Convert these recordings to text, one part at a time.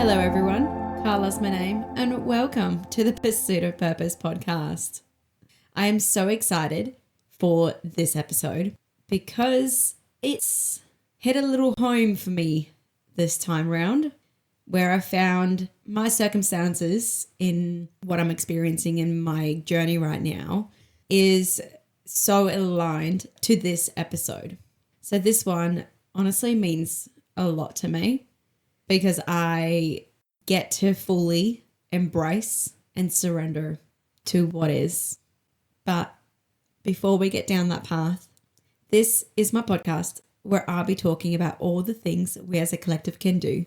Hello everyone, Carla's my name, and welcome to the Pursuit of Purpose podcast. I am so excited for this episode because it's hit a little home for me this time round, where I found my circumstances in what I'm experiencing in my journey right now is so aligned to this episode. So this one honestly means a lot to me because I get to fully embrace and surrender to what is. But before we get down that path, this is my podcast where I'll be talking about all the things we as a collective can do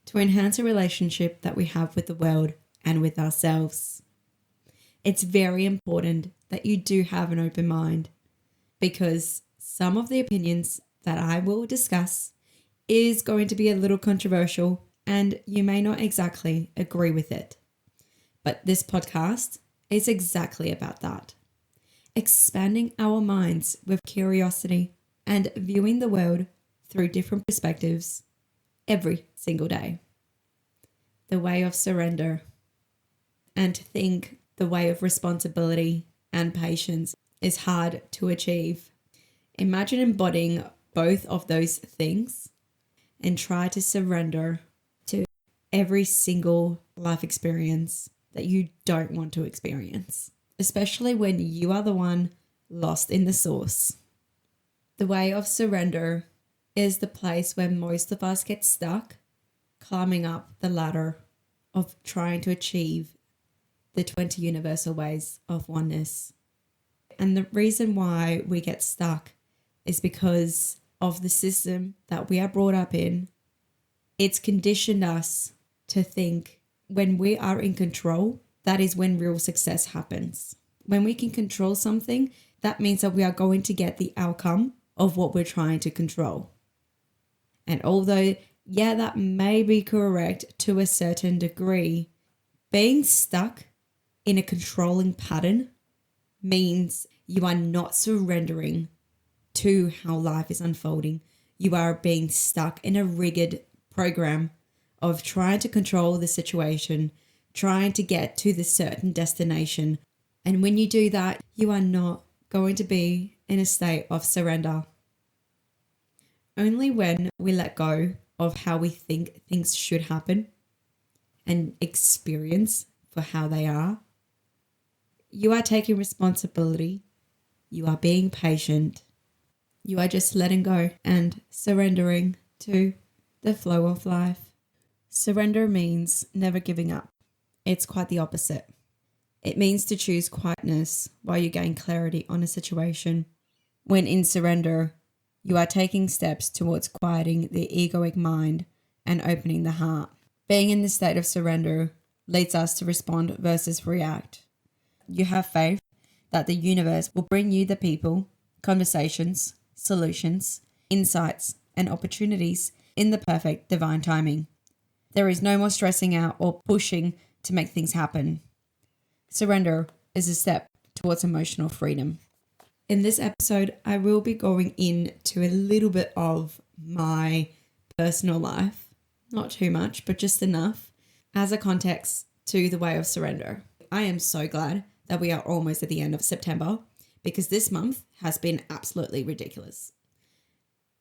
to enhance a relationship that we have with the world and with ourselves. It's very important that you do have an open mind because some of the opinions that I will discuss is going to be a little controversial and you may not exactly agree with it. But this podcast is exactly about that. Expanding our minds with curiosity and viewing the world through different perspectives every single day. The way of surrender. And to think the way of responsibility and patience is hard to achieve. Imagine embodying both of those things and try to surrender to every single life experience that you don't want to experience, especially when you are the one lost in the source. The way of surrender is the place where most of us get stuck, climbing up the ladder of trying to achieve the 20 Universal Ways of Oneness. And the reason why we get stuck is because of the system that we are brought up in. It's conditioned us to think when we are in control, that is when real success happens. When we can control something, that means that we are going to get the outcome of what we're trying to control. And although, that may be correct to a certain degree, being stuck in a controlling pattern means you are not surrendering to how life is unfolding. You are being stuck in a rigid program of trying to control the situation, trying to get to the certain destination. And when you do that, you are not going to be in a state of surrender. Only when we let go of how we think things should happen and experience for how they are, you are taking responsibility, you are being patient, you are just letting go and surrendering to the flow of life. Surrender means never giving up. It's quite the opposite. It means to choose quietness while you gain clarity on a situation. When in surrender, you are taking steps towards quieting the egoic mind and opening the heart. Being in the state of surrender leads us to respond versus react. You have faith that the universe will bring you the people, conversations, solutions, insights, and opportunities in the perfect divine timing. There is no more stressing out or pushing to make things happen. Surrender is a step towards emotional freedom. In this episode, I will be going into a little bit of my personal life, not too much, but just enough, as a context to the way of surrender. I am so glad that we are almost at the end of September because this month has been absolutely ridiculous.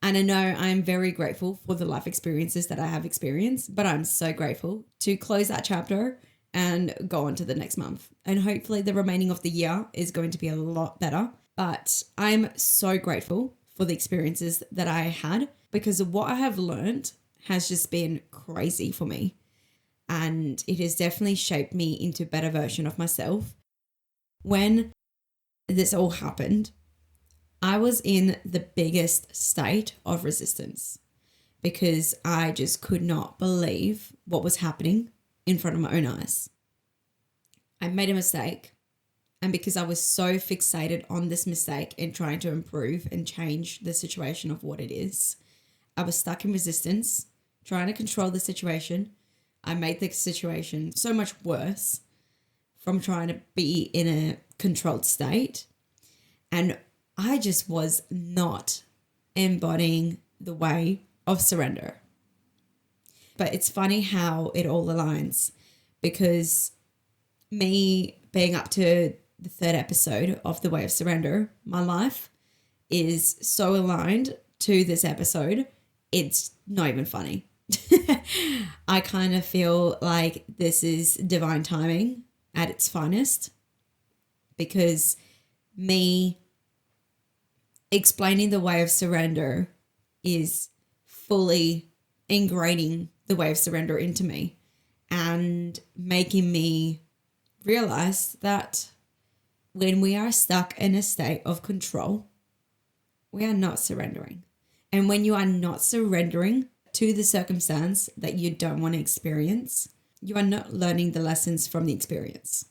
And I know I'm very grateful for the life experiences that I have experienced, but I'm so grateful to close that chapter and go on to the next month. And hopefully the remaining of the year is going to be a lot better. But I'm so grateful for the experiences that I had because what I have learned has just been crazy for me. And it has definitely shaped me into a better version of myself. When this all happened, I was in the biggest state of resistance because I just could not believe what was happening in front of my own eyes. I made a mistake. And because I was so fixated on this mistake and trying to improve and change the situation of what it is, I was stuck in resistance, trying to control the situation. I made the situation so much worse from trying to be in a controlled state. And I just was not embodying the way of surrender. But it's funny how it all aligns, because me being up to the third episode of The Way of Surrender, my life is so aligned to this episode. It's not even funny. I kind of feel like this is divine timing at its finest, because me explaining the way of surrender is fully ingraining the way of surrender into me and making me realize that when we are stuck in a state of control, we are not surrendering. And when you are not surrendering to the circumstance that you don't want to experience, you are not learning the lessons from the experience.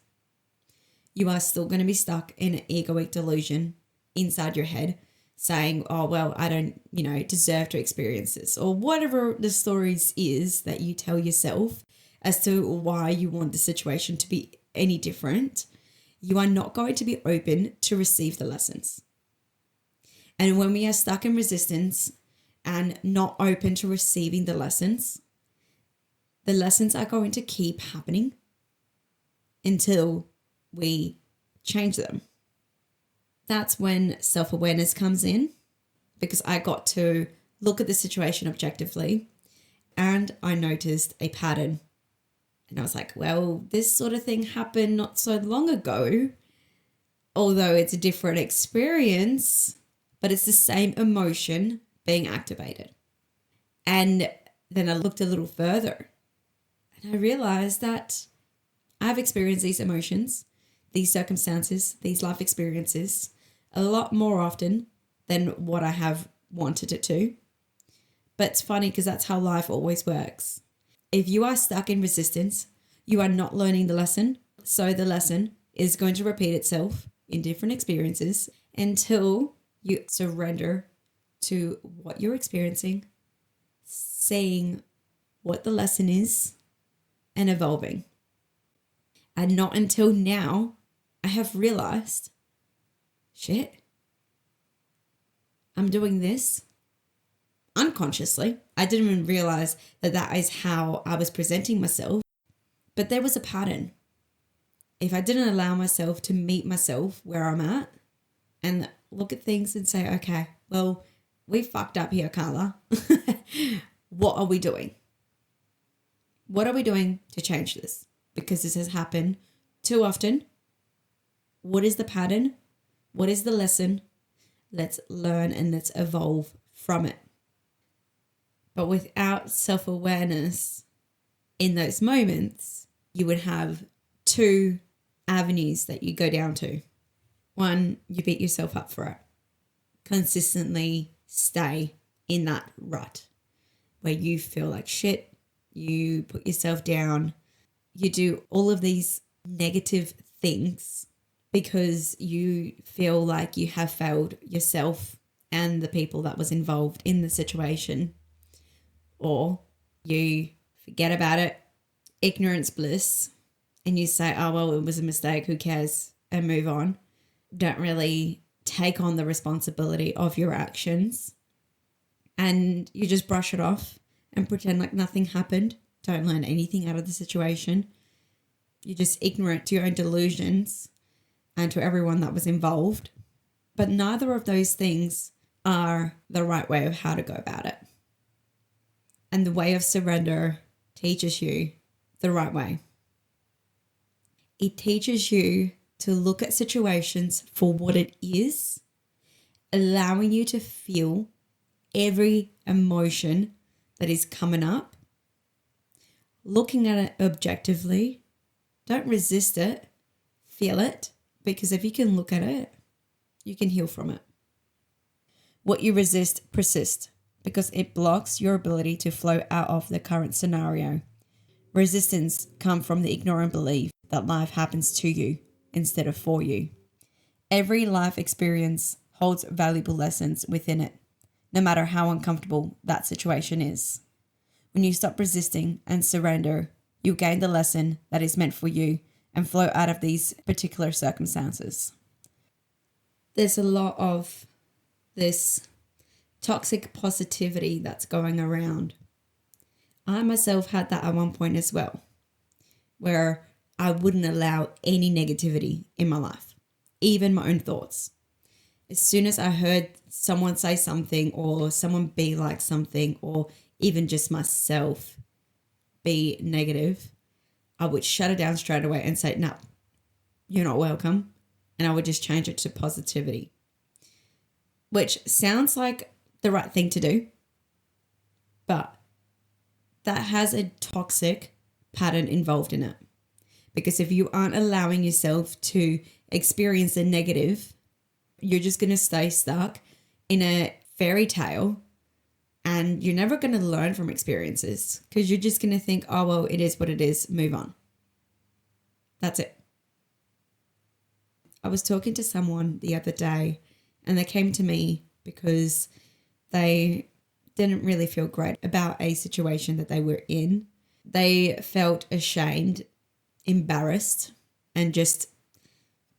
You are still going to be stuck in an egoic delusion inside your head saying, oh, well, I don't, deserve to experience this, or whatever the stories is that you tell yourself as to why you want the situation to be any different. You are not going to be open to receive the lessons. And when we are stuck in resistance and not open to receiving the lessons are going to keep happening until we change them. That's when self-awareness comes in, because I got to look at the situation objectively and I noticed a pattern. And I was like, well, this sort of thing happened not so long ago, although it's a different experience, but it's the same emotion being activated. And then I looked a little further and I realized that I've experienced these emotions, these circumstances, these life experiences a lot more often than what I have wanted it to. But it's funny because that's how life always works. If you are stuck in resistance, you are not learning the lesson. So the lesson is going to repeat itself in different experiences until you surrender to what you're experiencing, seeing what the lesson is, and evolving. And not until now, I have realized, shit, I'm doing this unconsciously. I didn't even realize that that is how I was presenting myself. But there was a pattern. If I didn't allow myself to meet myself where I'm at and look at things and say, okay, well, we fucked up here, Carla. What are we doing? What are we doing to change this? Because this has happened too often. What is the pattern? What is the lesson? Let's learn and let's evolve from it. But without self-awareness in those moments, you would have two avenues that you go down to. One, you beat yourself up for it. Consistently stay in that rut where you feel like shit, you put yourself down, you do all of these negative things because you feel like you have failed yourself and the people that was involved in the situation. Or you forget about it, ignorance bliss, and you say, oh, well, it was a mistake, who cares, and move on. Don't really take on the responsibility of your actions, and you just brush it off and pretend like nothing happened. Don't learn anything out of the situation. You're just ignorant to your own delusions and to everyone that was involved. But neither of those things are the right way of how to go about it. And the way of surrender teaches you the right way. It teaches you to look at situations for what it is, allowing you to feel every emotion that is coming up, looking at it objectively. Don't resist it, feel it, because if you can look at it, you can heal from it. What you resist persists because it blocks your ability to flow out of the current scenario. Resistance comes from the ignorant belief that life happens to you instead of for you. Every life experience holds valuable lessons within it, no matter how uncomfortable that situation is. When you stop resisting and surrender, you gain the lesson that is meant for you and flow out of these particular circumstances. There's a lot of this toxic positivity that's going around. I myself had that at one point as well, where I wouldn't allow any negativity in my life, even my own thoughts. As soon as I heard someone say something or someone be like something or even just myself be negative, I would shut it down straight away and say, no, you're not welcome. And I would just change it to positivity, which sounds like the right thing to do. But that has a toxic pattern involved in it. Because if you aren't allowing yourself to experience the negative, you're just going to stay stuck in a fairy tale and you're never going to learn from experiences because you're just going to think, oh, well, it is what it is. Move on. That's it. I was talking to someone the other day and they came to me because they didn't really feel great about a situation that they were in. They felt ashamed, embarrassed, and just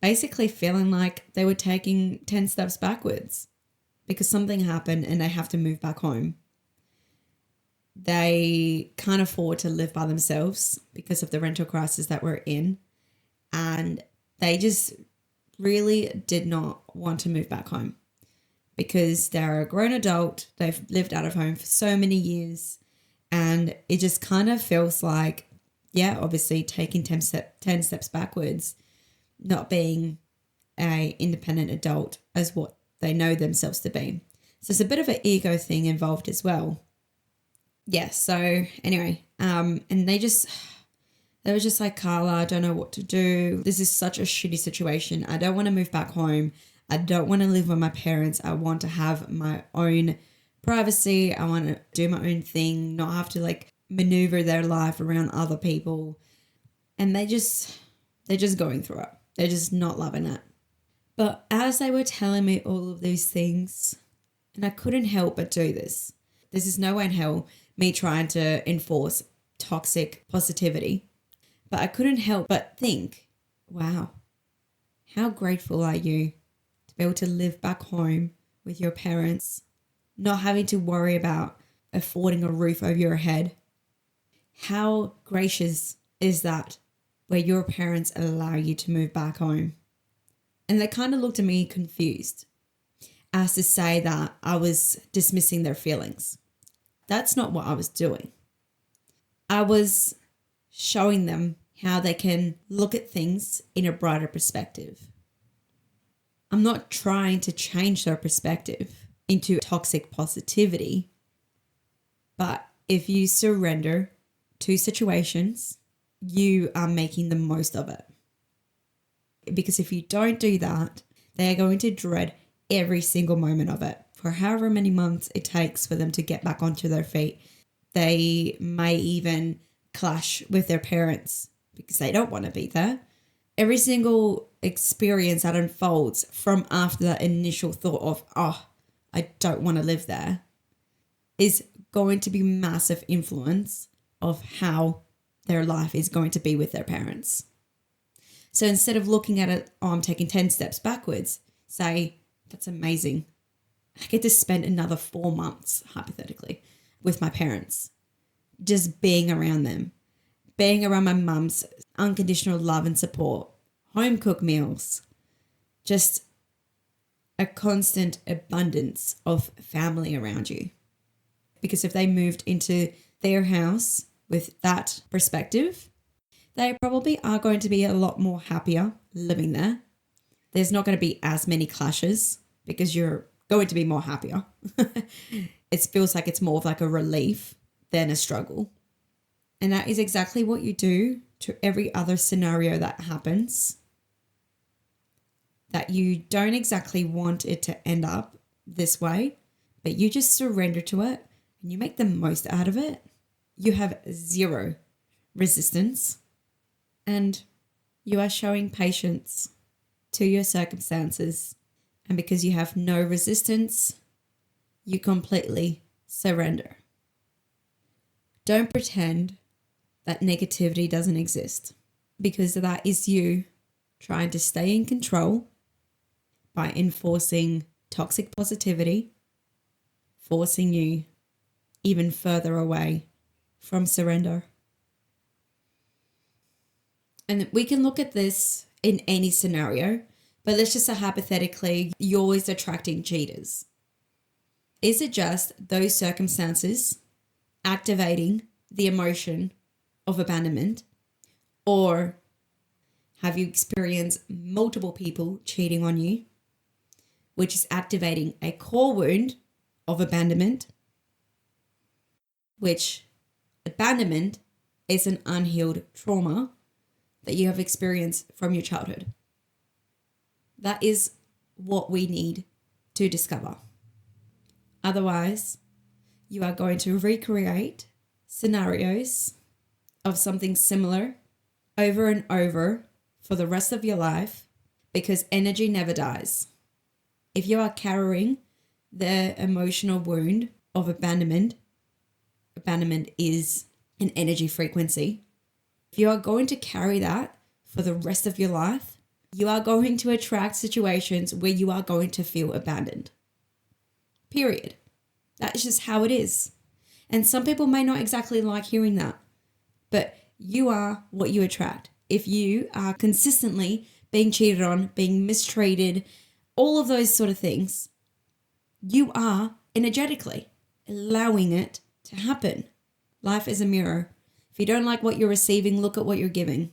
basically feeling like they were taking 10 steps backwards because something happened and they have to move back home. They can't afford to live by themselves because of the rental crisis that we're in. And they just really did not want to move back home because they're a grown adult. They've lived out of home for so many years. And it just kind of feels like, yeah, obviously taking 10 steps backwards, not being a independent adult as what they know themselves to be. So it's a bit of an ego thing involved as well. Yeah, so anyway, and they were just like, Carla, I don't know what to do. This is such a shitty situation. I don't want to move back home. I don't want to live with my parents. I want to have my own privacy. I want to do my own thing, not have to like maneuver their life around other people. And they're just going through it. They're just not loving it. But as they were telling me all of these things, and I couldn't help but do this. This is no way in hell me trying to enforce toxic positivity. But I couldn't help but think, wow, how grateful are you to be able to live back home with your parents, not having to worry about affording a roof over your head. How gracious is that where your parents allow you to move back home? And they kind of looked at me confused as to say that I was dismissing their feelings. That's not what I was doing. I was showing them how they can look at things in a brighter perspective. I'm not trying to change their perspective into toxic positivity, but if you surrender to situations, you are making the most of it. Because if you don't do that, they are going to dread every single moment of it for however many months it takes for them to get back onto their feet. They may even clash with their parents because they don't want to be there. Every single experience that unfolds from after that initial thought of, oh, I don't want to live there, is going to be massive influence of how their life is going to be with their parents. So instead of looking at it, oh, I'm taking 10 steps backwards, say, that's amazing. I get to spend another 4 months, hypothetically, with my parents, just being around them, being around my mum's unconditional love and support, home cooked meals, just a constant abundance of family around you. Because if they moved into their house with that perspective, they probably are going to be a lot more happier living there. There's not going to be as many clashes because you're going to be more happier. It feels like it's more of like a relief than a struggle. And that is exactly what you do to every other scenario that happens, that you don't exactly want it to end up this way, but you just surrender to it and you make the most out of it. You have zero resistance and you are showing patience to your circumstances. And because you have no resistance, you completely surrender. Don't pretend that negativity doesn't exist, because that is you trying to stay in control by enforcing toxic positivity, forcing you even further away from surrender. And we can look at this in any scenario, but let's just say hypothetically, you're always attracting cheaters. Is it just those circumstances activating the emotion of abandonment? Or have you experienced multiple people cheating on you, which is activating a core wound of abandonment, which abandonment is an unhealed trauma that you have experienced from your childhood? That is what we need to discover. Otherwise, you are going to recreate scenarios of something similar over and over for the rest of your life, because energy never dies. If you are carrying the emotional wound of abandonment is an energy frequency. If you are going to carry that for the rest of your life, you are going to attract situations where you are going to feel abandoned. Period. That is just how it is. And some people may not exactly like hearing that, but you are what you attract. If you are consistently being cheated on, being mistreated, all of those sort of things, you are energetically allowing it to happen. Life is a mirror. If you don't like what you're receiving, look at what you're giving.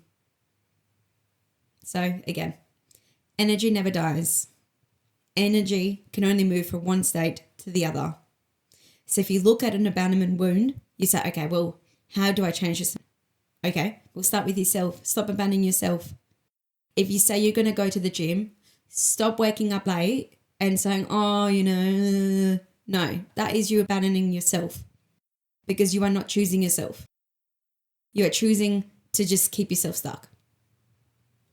So again, energy never dies. Energy can only move from one state to the other. So if you look at an abandonment wound, you say, okay, well, how do I change this? Okay, we'll start with yourself. Stop abandoning yourself. If you say you're going to go to the gym, stop waking up late and saying, oh, no, that is you abandoning yourself, because you are not choosing yourself. You are choosing to just keep yourself stuck.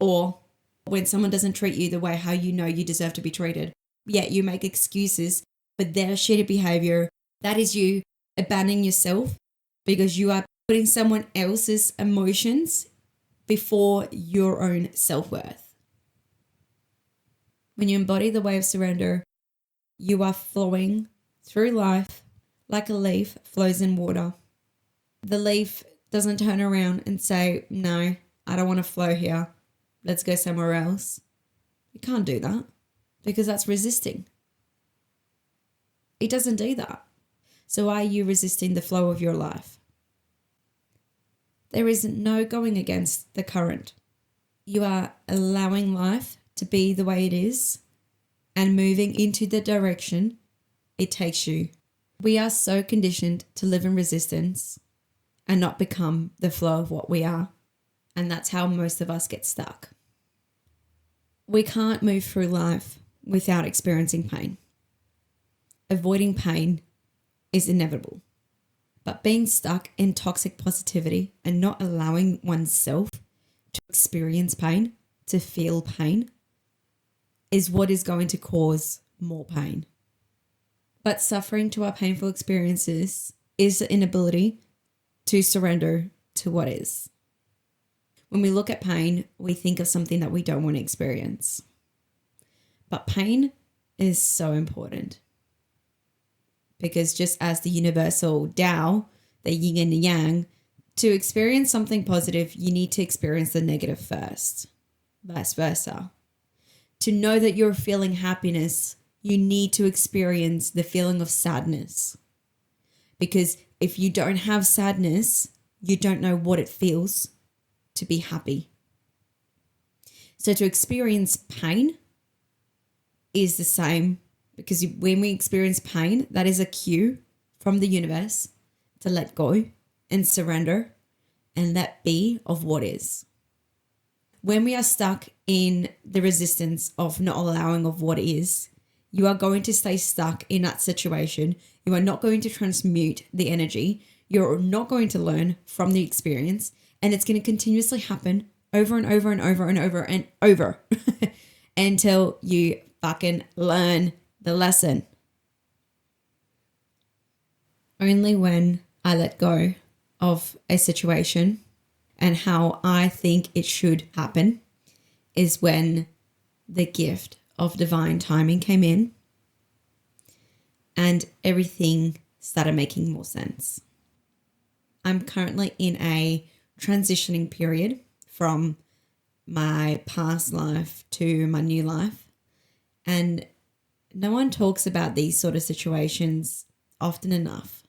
Or when someone doesn't treat you the way how you know you deserve to be treated, yet you make excuses for their shitty behavior, that is you abandoning yourself, because you are putting someone else's emotions before your own self-worth. When you embody the way of surrender, you are flowing through life like a leaf flows in water. The leaf doesn't turn around and say, no, I don't want to flow here. Let's go somewhere else. You can't do that, because that's resisting. It doesn't do that. So why are you resisting the flow of your life? There is no going against the current. You are allowing life to be the way it is and moving into the direction it takes you. We are so conditioned to live in resistance and not become the flow of what we are. And that's how most of us get stuck. We can't move through life without experiencing pain. Avoiding pain is inevitable. But being stuck in toxic positivity and not allowing oneself to experience pain, to feel pain, is what is going to cause more pain. But suffering to our painful experiences is the inability to surrender to what is. When we look at pain, we think of something that we don't want to experience. But pain is so important. Because just as the universal Tao, the yin and the yang, to experience something positive, you need to experience the negative first. Vice versa. To know that you're feeling happiness, you need to experience the feeling of sadness. Because if you don't have sadness, you don't know what it feels to be happy. So to experience pain is the same, because when we experience pain, that is a cue from the universe to let go and surrender and let be of what is. When we are stuck in the resistance of not allowing of what is, you are going to stay stuck in that situation. You are not going to transmute the energy. You're not going to learn from the experience, and it's going to continuously happen over and over and over and over and over until you fucking learn the lesson. Only when I let go of a situation and how I think it should happen is when the gift of divine timing came in and everything started making more sense. I'm currently in a transitioning period from my past life to my new life. And no one talks about these sort of situations often enough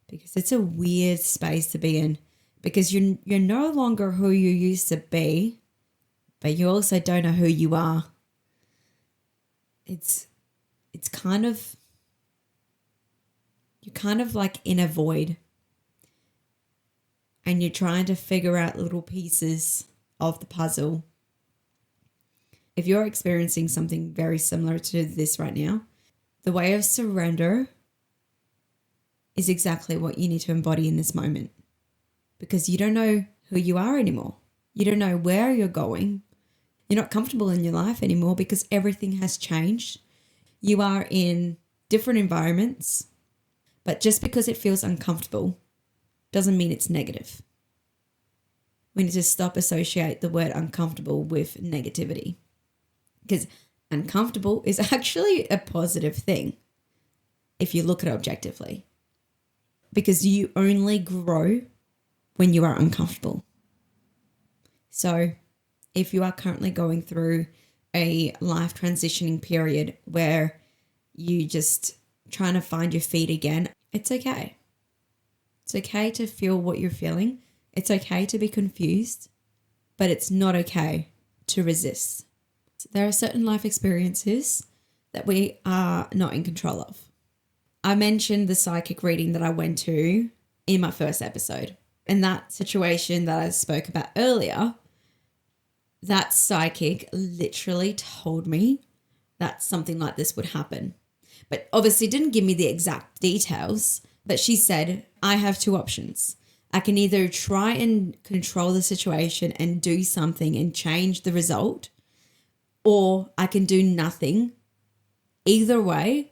because it's a weird space to be in, because you're no longer who you used to be, but you also don't know who you are. It's kind of, you're kind of like in a void, and you're trying to figure out little pieces of the puzzle. If you're experiencing something very similar to this right now, the way of surrender is exactly what you need to embody in this moment, because you don't know who you are anymore. You don't know where you're going. You're not comfortable in your life anymore because everything has changed. You are in different environments, but just because it feels uncomfortable doesn't mean it's negative. We need to stop associate the word uncomfortable with negativity, because uncomfortable is actually a positive thing if you look at it objectively, because you only grow when you are uncomfortable. So if you are currently going through a life transitioning period where you just trying to find your feet again, it's okay. It's okay to feel what you're feeling. It's okay to be confused, but it's not okay to resist. There are certain life experiences that we are not in control of. I mentioned the psychic reading that I went to in my first episode. And that situation that I spoke about earlier, that psychic literally told me that something like this would happen. But obviously didn't give me the exact details, but she said, I have two options. I can either try and control the situation and do something and change the result, or I can do nothing. Either way,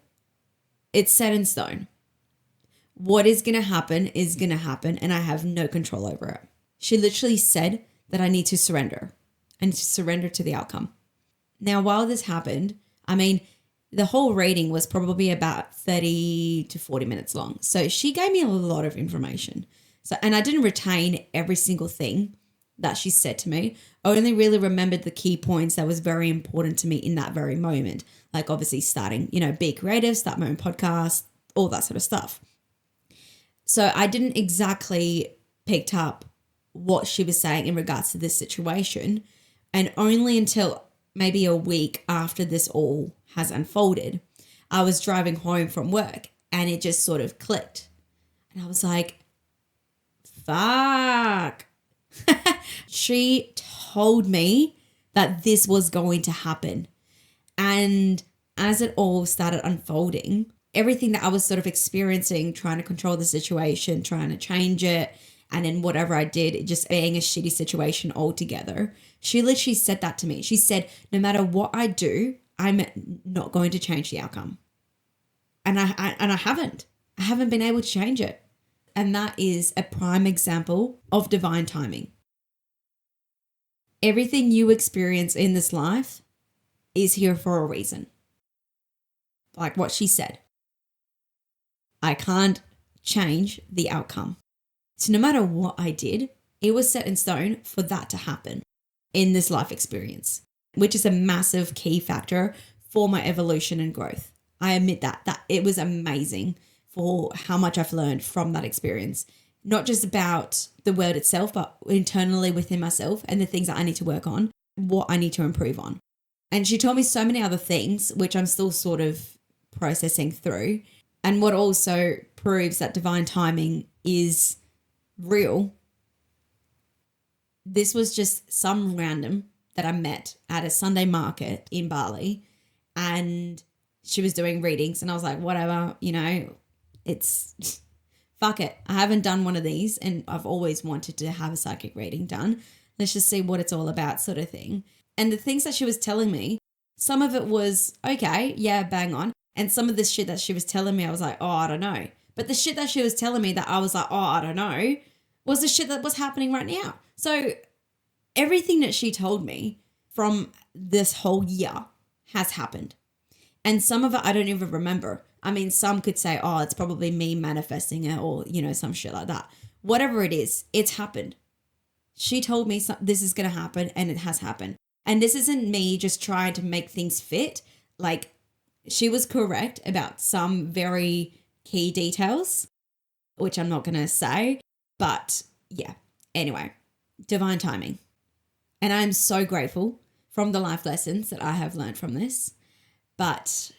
it's set in stone. What is going to happen is going to happen, and I have no control over it. She literally said that I need to surrender. I need to surrender to the outcome. Now, while this happened, the whole reading was probably about 30 to 40 minutes long. So she gave me a lot of information. And I didn't retain every single thing that she said to me. I only really remembered the key points that was very important to me in that very moment. Like obviously starting, be creative, start my own podcast, all that sort of stuff. So I didn't exactly pick up what she was saying in regards to this situation. And only until maybe a week after this all has unfolded, I was driving home from work and it just sort of clicked. And I was like, fuck. She told me that this was going to happen. And as it all started unfolding, everything that I was sort of experiencing, trying to control the situation, trying to change it, and then whatever I did, it just being a shitty situation altogether. She literally said that to me. She said, no matter what I do, I'm not going to change the outcome. And I haven't. I haven't been able to change it. And that is a prime example of divine timing. Everything you experience in this life is here for a reason. Like what she said. I can't change the outcome. So no matter what I did, it was set in stone for that to happen in this life experience, which is a massive key factor for my evolution and growth. I admit that it was amazing for how much I've learned from that experience, not just about the word itself, but internally within myself and the things that I need to work on, what I need to improve on. And she told me so many other things, which I'm still sort of processing through. And what also proves that divine timing is real. This was just some random that I met at a Sunday market in Bali, and she was doing readings, and I was like, whatever, it's fuck it. I haven't done one of these and I've always wanted to have a psychic reading done. Let's just see what it's all about, sort of thing. And the things that she was telling me, some of it was okay, yeah, bang on. And some of the shit that she was telling me, I was like, oh, I don't know. But the shit that she was telling me that I was like, oh, I don't know, was the shit that was happening right now. So everything that she told me from this whole year has happened. And some of it I don't even remember. I mean, some could say, oh, it's probably me manifesting it or, some shit like that. Whatever it is, it's happened. She told me this is going to happen and it has happened. And this isn't me just trying to make things fit. Like, she was correct about some very key details, which I'm not going to say. But yeah, anyway, divine timing. And I'm so grateful from the life lessons that I have learned from this. But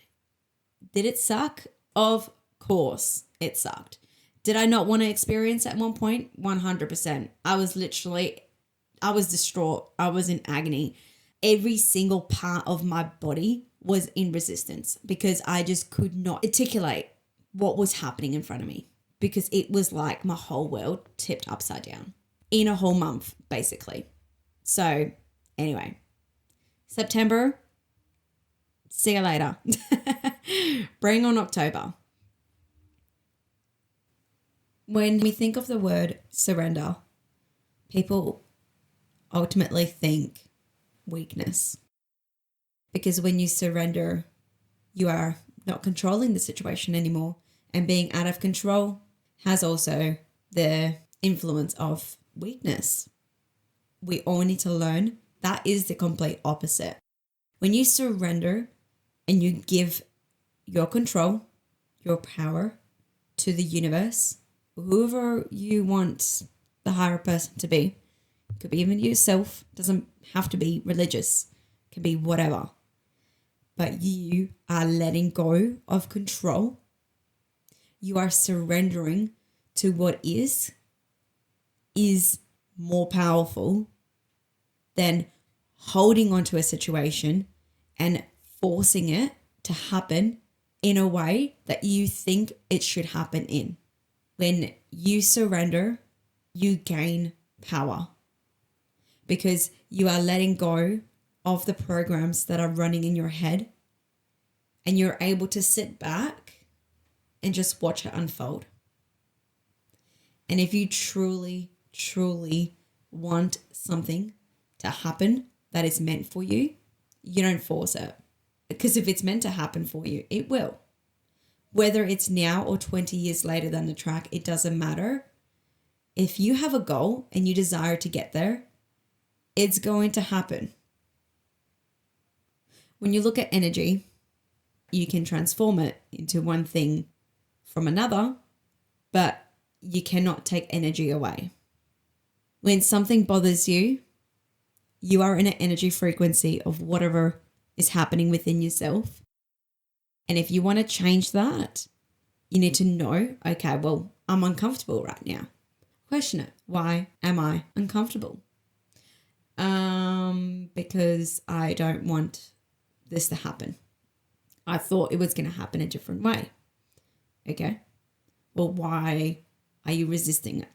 did it suck? Of course it sucked. Did I not want to experience at one point? 100%. I was distraught. I was in agony. Every single part of my body was in resistance because I just could not articulate what was happening in front of me because it was like my whole world tipped upside down in a whole month, basically. So anyway, September, see you later. Bring on October. When we think of the word surrender, people ultimately think weakness. Because when you surrender, you are not controlling the situation anymore. And being out of control has also the influence of weakness. We all need to learn that is the complete opposite. When you surrender and you give your control, your power to the universe, whoever you want the higher person to be, it could be even yourself, doesn't have to be religious, it can be whatever. But you are letting go of control. You are surrendering to what is more powerful than holding onto a situation and forcing it to happen in a way that you think it should happen in. When you surrender, you gain power because you are letting go of the programs that are running in your head and you're able to sit back and just watch it unfold. And if you truly, truly want something to happen that is meant for you, you don't force it. Because if it's meant to happen for you, it will. Whether it's now or 20 years later down the track, it doesn't matter. If you have a goal and you desire to get there, it's going to happen. When you look at energy, you can transform it into one thing from another, but you cannot take energy away. When something bothers you, you are in an energy frequency of whatever is happening within yourself. And if you want to change that, you need to know, okay, well, I'm uncomfortable right now. Question it. Why am I uncomfortable? Because I don't want this to happen. I thought it was going to happen a different way. Okay. Well, why are you resisting it?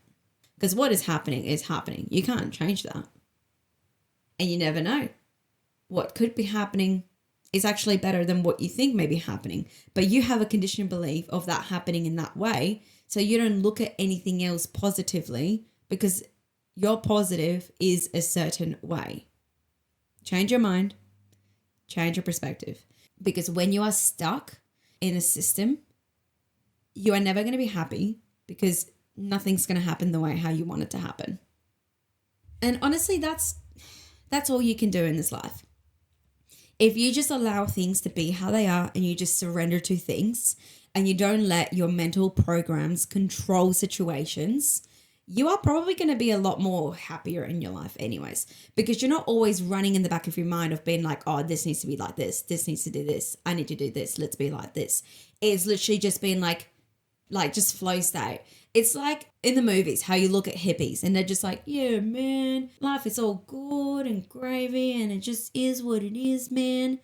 Because what is happening is happening. You can't change that. And you never know. What could be happening is actually better than what you think may be happening. But you have a conditioned belief of that happening in that way. So you don't look at anything else positively because your positive is a certain way. Change your mind. Change your perspective. Because when you are stuck in a system, you are never going to be happy because nothing's going to happen the way how you want it to happen. And honestly, that's all you can do in this life. If you just allow things to be how they are and you just surrender to things and you don't let your mental programs control situations, you are probably going to be a lot more happier in your life anyways, because you're not always running in the back of your mind of being like, oh, this needs to be like this needs to do this, I need to do this, let's be like this. It's literally just being like just flow state. It's like in the movies, how you look at hippies and they're just like, yeah, man, life is all good and gravy and it just is what it is, man.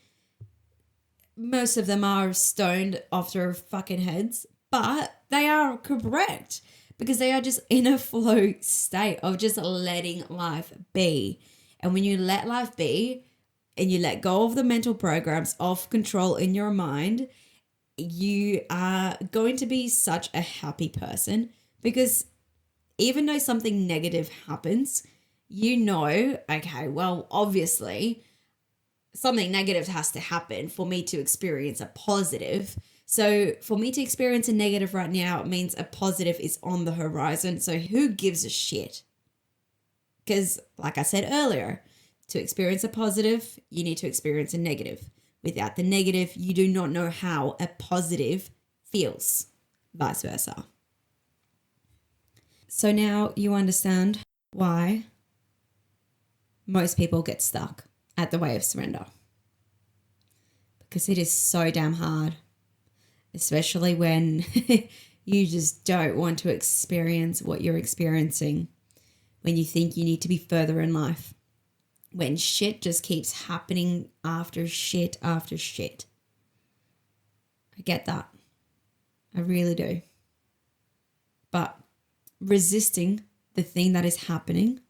Most of them are stoned off their fucking heads, but they are correct because they are just in a flow state of just letting life be. And when you let life be and you let go of the mental programs of control in your mind, you are going to be such a happy person because even though something negative happens, you know, okay, well, obviously something negative has to happen for me to experience a positive. So for me to experience a negative right now, it means a positive is on the horizon. So who gives a shit? Because like I said earlier, to experience a positive, you need to experience a negative. Without the negative, you do not know how a positive feels, vice versa. So now you understand why most people get stuck at the way of surrender. Because it is so damn hard, especially when you just don't want to experience what you're experiencing, when you think you need to be further in life, when shit just keeps happening after shit after shit. I get that. I really do. But resisting the thing that is happening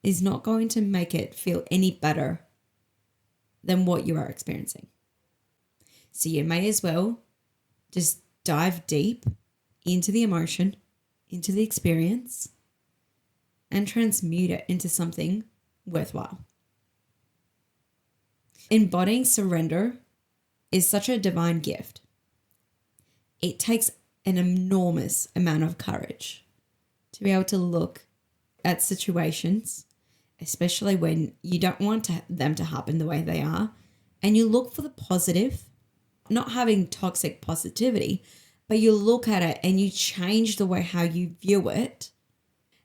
is not going to make it feel any better than what you are experiencing. So you may as well just dive deep into the emotion, into the experience, and transmute it into something worthwhile. Embodying surrender is such a divine gift. It takes an enormous amount of courage to be able to look at situations, especially when you don't want them to happen the way they are, and you look for the positive, not having toxic positivity, but you look at it and you change the way how you view it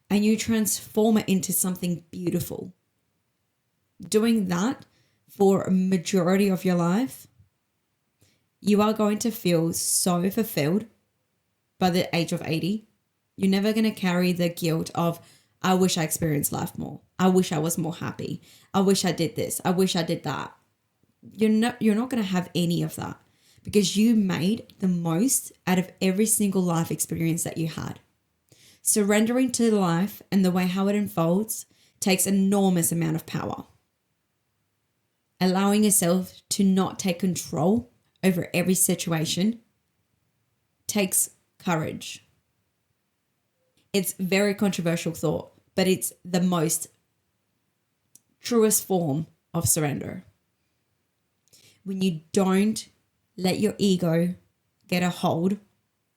and you transform it into something beautiful. Doing that for a majority of your life, you are going to feel so fulfilled by the age of 80. You're never going to carry the guilt of, I wish I experienced life more. I wish I was more happy. I wish I did this. I wish I did that. You're not going to have any of that because you made the most out of every single life experience that you had. Surrendering to life and the way how it unfolds takes an enormous amount of power. Allowing yourself to not take control over every situation takes courage. It's a very controversial thought, but it's the most truest form of surrender. When you don't let your ego get a hold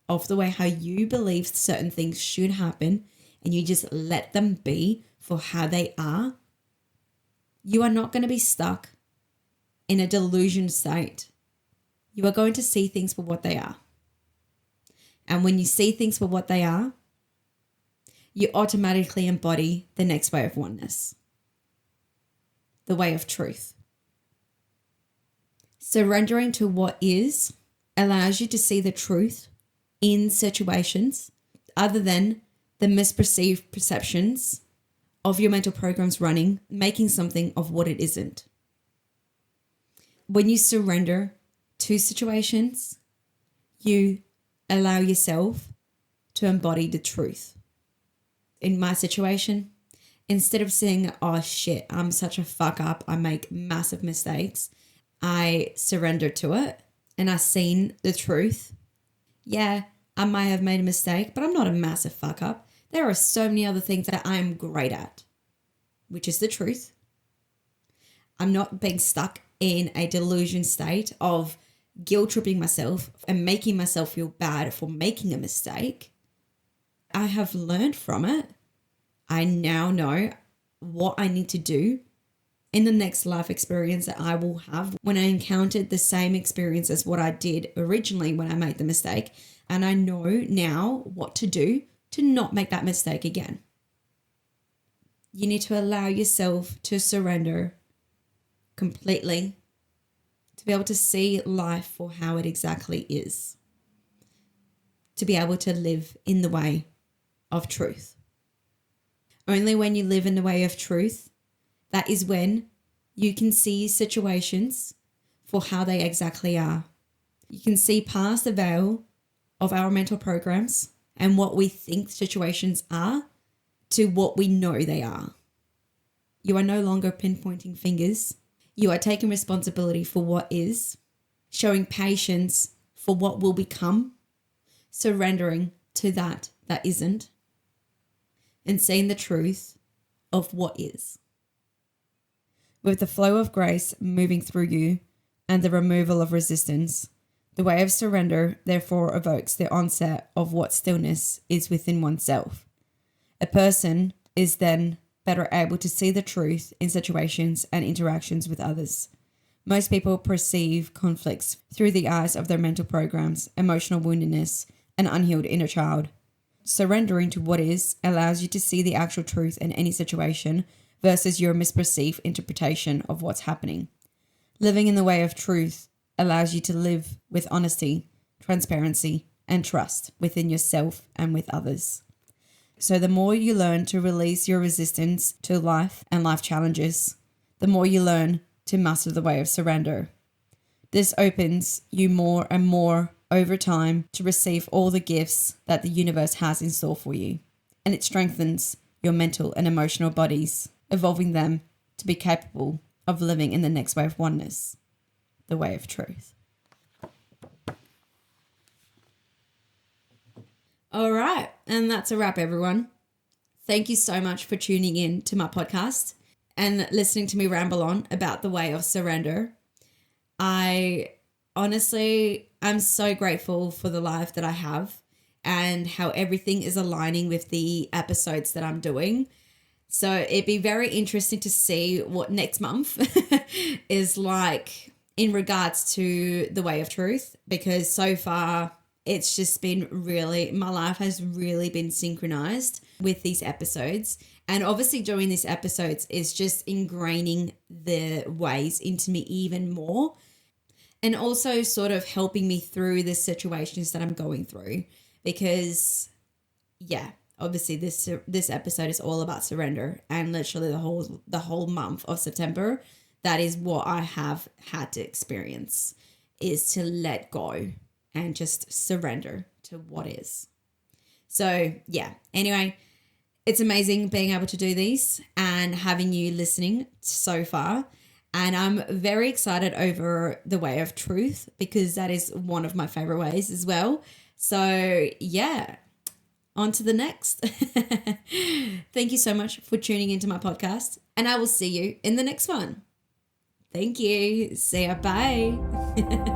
of the way how you believe certain things should happen and you just let them be for how they are, you are not going to be stuck in a delusion state. You are going to see things for what they are. And when you see things for what they are, you automatically embody the next way of oneness, the way of truth. Surrendering to what is allows you to see the truth in situations other than the misperceived perceptions of your mental programs running, making something of what it isn't. When you surrender to situations, you allow yourself to embody the truth. In my situation, instead of saying, oh shit, I'm such a fuck up, I make massive mistakes, I surrendered to it and I seen the truth. Yeah, I might have made a mistake, but I'm not a massive fuck up. There are so many other things that I am great at, which is the truth. I'm not being stuck in a delusion state of guilt tripping myself and making myself feel bad for making a mistake. I have learned from it. I now know what I need to do in the next life experience that I will have when I encountered the same experience as what I did originally when I made the mistake. And I know now what to do to not make that mistake again. You need to allow yourself to surrender completely to be able to see life for how it exactly is, to be able to live in the way of truth. Only when you live in the way of truth, that is when you can see situations for how they exactly are. You can see past the veil of our mental programs and what we think situations are to what we know they are. You are no longer pinpointing fingers. You are taking responsibility for what is, showing patience for what will become, surrendering to that isn't, and seeing the truth of what is. With the flow of grace moving through you and the removal of resistance, The way of surrender, therefore, evokes the onset of what stillness is within oneself. A person is then better able to see the truth in situations and interactions with others. Most people perceive conflicts through the eyes of their mental programs, emotional woundedness, and unhealed inner child. Surrendering to what is allows you to see the actual truth in any situation versus your misperceived interpretation of what's happening. Living in the way of truth allows you to live with honesty, transparency, and trust within yourself and with others. So the more you learn to release your resistance to life and life challenges, the more you learn to master the way of surrender. This opens you more and more over time to receive all the gifts that the universe has in store for you. And it strengthens your mental and emotional bodies, evolving them to be capable of living in the next way of oneness, the way of truth. All right. And that's a wrap, everyone. Thank you so much for tuning in to my podcast and listening to me ramble on about the way of surrender. I'm so grateful for the life that I have and how everything is aligning with the episodes that I'm doing. So it'd be very interesting to see what next month is like in regards to the way of truth, because so far it's just been my life has really been synchronized with these episodes. And obviously doing these episodes is just ingraining the ways into me even more, and also sort of helping me through the situations that I'm going through, because obviously this episode is all about surrender, and literally the whole month of September, that is what I have had to experience, is to let go and just surrender to what is. So anyway, it's amazing being able to do these and having you listening so far. And I'm very excited over the way of truth, because that is one of my favorite ways as well. So on to the next. Thank you so much for tuning into my podcast, and I will see you in the next one. Thank you. See ya. Bye.